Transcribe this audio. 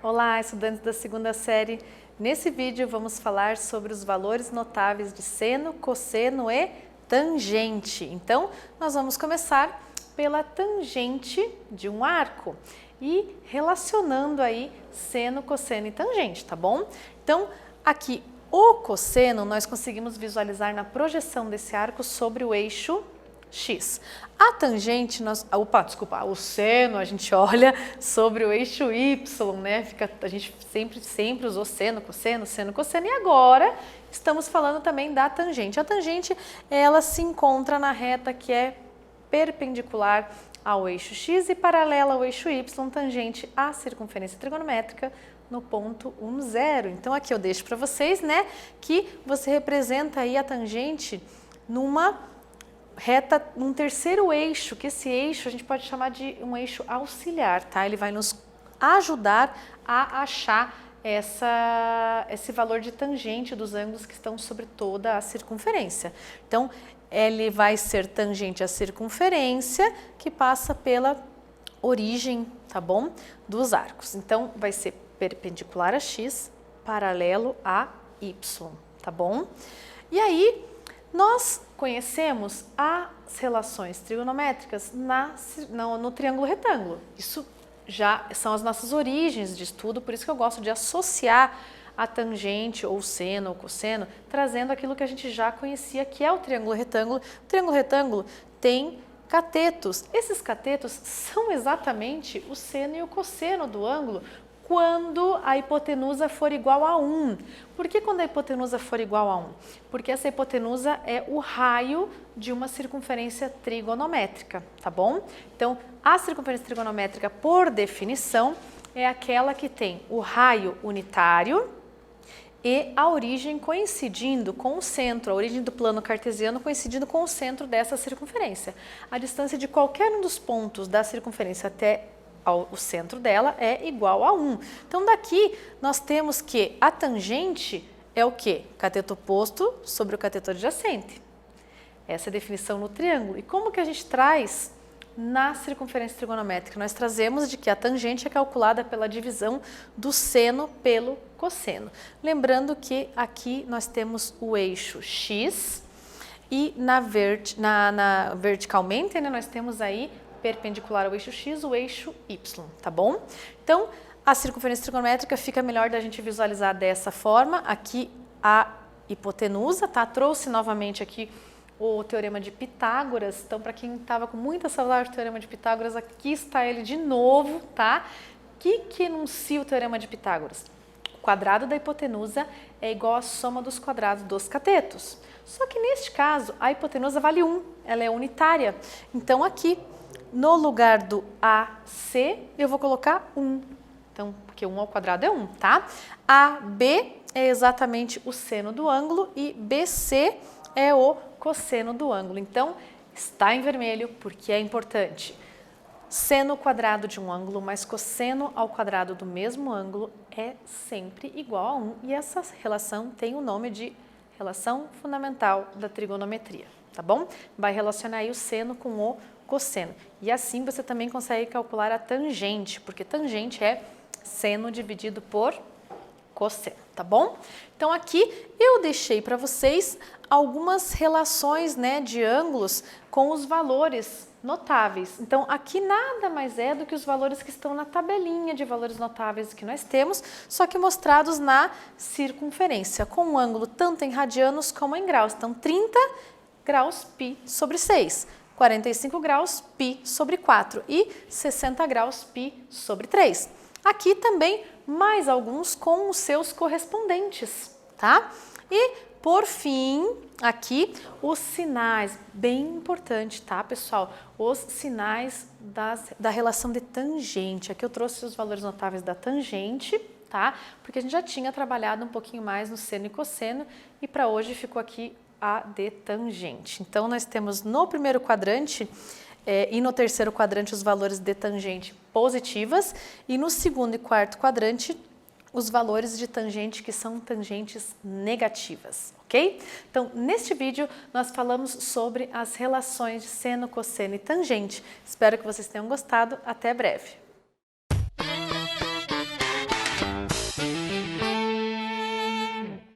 Olá, estudantes da segunda série. Nesse vídeo vamos falar sobre os valores notáveis de seno, cosseno e tangente. Então, nós vamos começar pela tangente de um arco e relacionando aí seno, cosseno e tangente, tá bom? Então, aqui o cosseno nós conseguimos visualizar na projeção desse arco sobre o eixo X. A tangente, o seno a gente olha sobre o eixo Y, né? A gente sempre usou seno, cosseno, e agora estamos falando também da tangente. A tangente, ela se encontra na reta que é perpendicular ao eixo X e paralela ao eixo Y, tangente à circunferência trigonométrica no ponto 1, 0. Então aqui eu deixo para vocês, né, que você representa aí a tangente numa reta, num terceiro eixo, que esse eixo a gente pode chamar de um eixo auxiliar, tá? Ele vai nos ajudar a achar esse valor de tangente dos ângulos que estão sobre toda a circunferência. Então, ele vai ser tangente à circunferência que passa pela origem, tá bom? Dos arcos. Então, vai ser perpendicular a X, paralelo a Y, tá bom? E aí, nós conhecemos as relações trigonométricas no triângulo retângulo. Isso já são as nossas origens de estudo, por isso que eu gosto de associar a tangente ou seno ou cosseno, trazendo aquilo que a gente já conhecia, que é o triângulo retângulo. O triângulo retângulo tem catetos. Esses catetos são exatamente o seno e o cosseno do ângulo, quando a hipotenusa for igual a 1. Por que quando a hipotenusa for igual a 1? Porque essa hipotenusa é o raio de uma circunferência trigonométrica, tá bom? Então, a circunferência trigonométrica, por definição, é aquela que tem o raio unitário e a origem coincidindo com o centro, a origem do plano cartesiano coincidindo com o centro dessa circunferência. A distância de qualquer um dos pontos da circunferência até o centro dela é igual a 1. Então, daqui nós temos que a tangente é o quê? Cateto oposto sobre o cateto adjacente. Essa é a definição no triângulo. E como que a gente traz na circunferência trigonométrica? Nós trazemos de que a tangente é calculada pela divisão do seno pelo cosseno. Lembrando que aqui nós temos o eixo X e verticalmente, né, nós temos aí perpendicular ao eixo X, o eixo Y, tá bom? Então, a circunferência trigonométrica fica melhor da gente visualizar dessa forma. Aqui a hipotenusa, tá? Trouxe novamente aqui o Teorema de Pitágoras. Então, para quem estava com muita saudade do Teorema de Pitágoras, aqui está ele de novo, tá? O que enuncia o Teorema de Pitágoras? O quadrado da hipotenusa é igual à soma dos quadrados dos catetos. Só que neste caso, a hipotenusa vale 1, ela é unitária. Então, aqui, no lugar do AC, eu vou colocar 1. Então, porque 1 ao quadrado é 1, tá? AB é exatamente o seno do ângulo e BC é o cosseno do ângulo. Então, está em vermelho porque é importante. Seno quadrado de um ângulo mais cosseno ao quadrado do mesmo ângulo é sempre igual a 1. E essa relação tem o nome de relação fundamental da trigonometria, tá bom? Vai relacionar aí o seno com o cosseno. E assim você também consegue calcular a tangente, porque tangente é seno dividido por cosseno, tá bom? Então aqui eu deixei para vocês algumas relações, né, de ângulos com os valores notáveis. Então aqui nada mais é do que os valores que estão na tabelinha de valores notáveis que nós temos, só que mostrados na circunferência, com um ângulo tanto em radianos como em graus. Então 30 graus π sobre 6. 45 graus π sobre 4 e 60 graus π sobre 3. Aqui também mais alguns com os seus correspondentes, tá? E por fim, aqui os sinais, bem importante, tá, pessoal? Os sinais da relação de tangente. Aqui eu trouxe os valores notáveis da tangente, tá? Porque a gente já tinha trabalhado um pouquinho mais no seno e cosseno e para hoje ficou aqui a de tangente. Então, nós temos no primeiro quadrante e no terceiro quadrante os valores de tangente positivas e no segundo e quarto quadrante os valores de tangente que são tangentes negativas, ok? Então, neste vídeo nós falamos sobre as relações de seno, cosseno e tangente. Espero que vocês tenham gostado. Até breve!